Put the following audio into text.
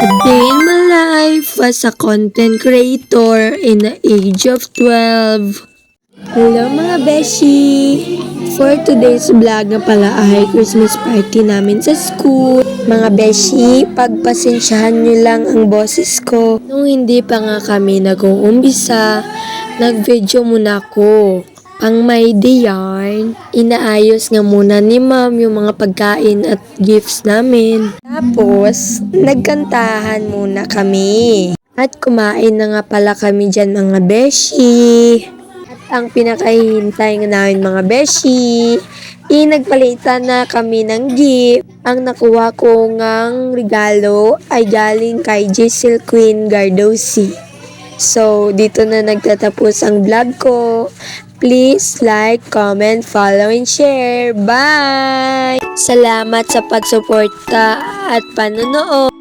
A day in my life as a content creator in the age of 12. Hello mga beshi! For today's vlog na pala ay Christmas party namin sa school. Mga beshi, pagpasensyahan nyo lang ang boses ko. Nung hindi pa nga kami nag-uumpisa, nag-video muna ako. Ang may yarn, inaayos nga muna ni ma'am yung mga pagkain at gifts namin. Tapos, nagkantahan muna kami. At kumain na nga pala kami dyan mga beshi. At ang pinakahihintay nga namin mga beshi, nagpalitan na kami ng gift. Ang nakuha ko ngang regalo ay galing kay Giselle Queen Gardosi. So, dito na nagtatapos ang vlog ko. Please like, comment, follow, and share. Bye! Salamat sa pagsuporta at panonood.